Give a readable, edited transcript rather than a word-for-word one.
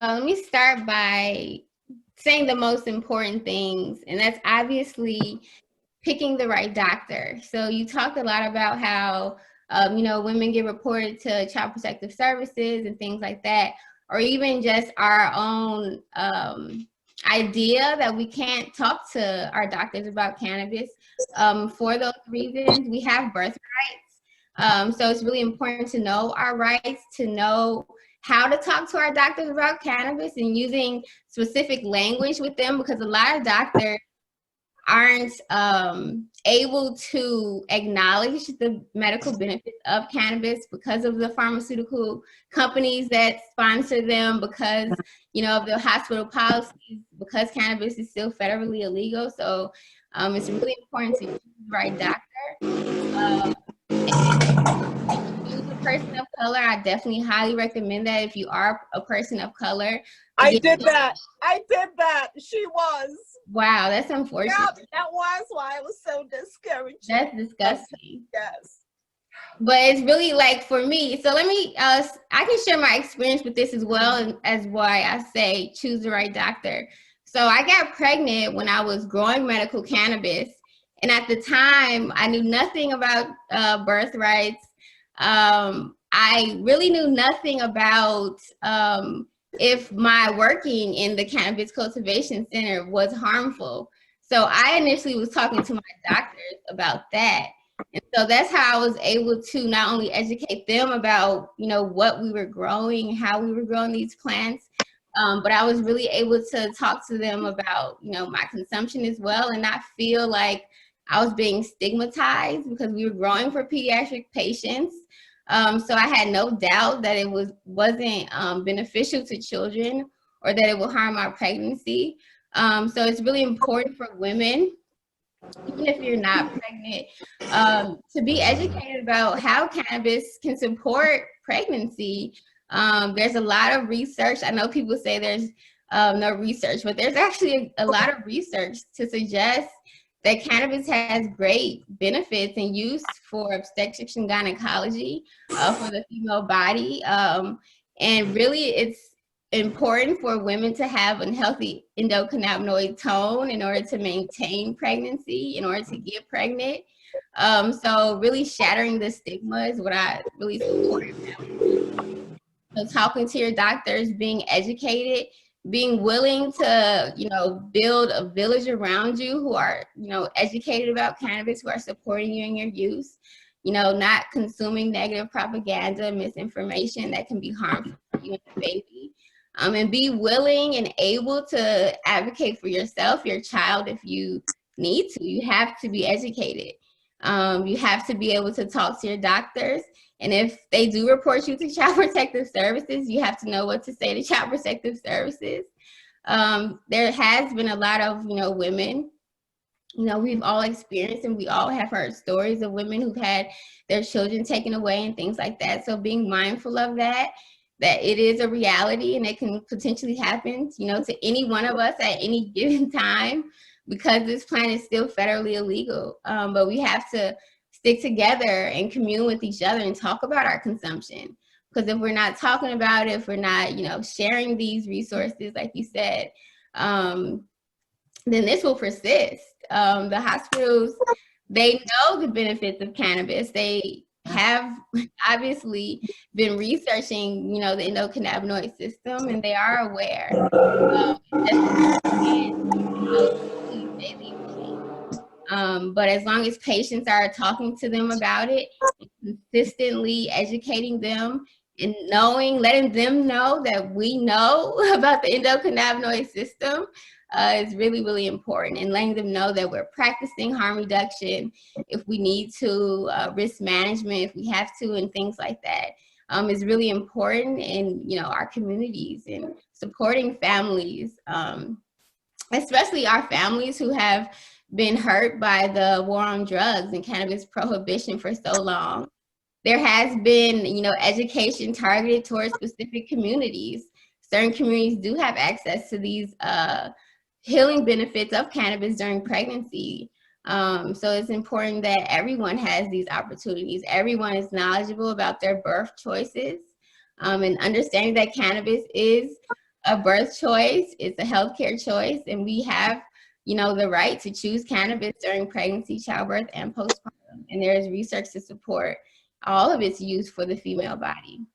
Let me start by saying the most important things, and that's obviously picking the right doctor. So you talked a lot about how women get reported to Child Protective Services and things like that, or even just our own idea that we can't talk to our doctors about cannabis. For those reasons, we have birth rights. So it's really important to know our rights, to know how to talk to our doctors about cannabis and using specific language with them, because a lot of doctors aren't able to acknowledge the medical benefits of cannabis because of the pharmaceutical companies that sponsor them, because of the hospital policies, because cannabis is still federally illegal. So it's really important to choose the right doctor. Choose a person of color. I definitely highly recommend that if you are a person of color. I did that. She was. Wow, that's unfortunate. Yeah, that was why I was so discouraged. That's disgusting. Yes. But it's really like for me, so let me, I can share my experience with this as well as why I say choose the right doctor. So I got pregnant when I was growing medical cannabis. And at the time, I knew nothing about birth rights. I really knew nothing about if my working in the cannabis cultivation center was harmful. So I initially was talking to my doctors about that. And so that's how I was able to not only educate them about, what we were growing, how we were growing these plants, but I was really able to talk to them about, my consumption as well, and not feel like I was being stigmatized because we were growing for pediatric patients. So I had no doubt that it wasn't beneficial to children or that it will harm our pregnancy. So it's really important for women, even if you're not pregnant, to be educated about how cannabis can support pregnancy. There's a lot of research. I know people say there's no research, but there's actually a lot of research to suggest that cannabis has great benefits and use for obstetrics and gynecology for the female body. And really, it's important for women to have a healthy endocannabinoid tone in order to maintain pregnancy, in order to get pregnant. So really shattering the stigma is what I really support. So talking to your doctors, being educated, being willing to, build a village around you who are, educated about cannabis, who are supporting you in your use, not consuming negative propaganda, misinformation that can be harmful for you and the baby. And be willing and able to advocate for yourself, your child, if you need to. You have to be educated. You have to be able to talk to your doctors. And if they do report you to Child Protective Services, you have to know what to say to Child Protective Services. There has been a lot of, women, we've all experienced and we all have heard stories of women who've had their children taken away and things like that. So being mindful of that it is a reality and it can potentially happen, to any one of us at any given time, because this plant is still federally illegal. But we have to stick together and commune with each other and talk about our consumption. Because if we're not talking about it, if we're not, sharing these resources, like you said, then this will persist. The hospitals, they know the benefits of cannabis. They have obviously been researching, the endocannabinoid system, and they are aware. But as long as patients are talking to them about it, consistently educating them, and letting them know that we know about the endocannabinoid system is really, really important. And letting them know that we're practicing harm reduction if we need to, risk management if we have to, and things like that is really important in, our communities, and supporting families, especially our families who have been hurt by the war on drugs and cannabis prohibition for so long. There has been, education targeted towards specific communities. Certain communities do have access to these healing benefits of cannabis during pregnancy. So it's important that everyone has these opportunities. Everyone is knowledgeable about their birth choices, and understanding that cannabis is a birth choice. It's a healthcare choice, and we have, you know, the right to choose cannabis during pregnancy, childbirth, and postpartum. And there is research to support all of its use for the female body.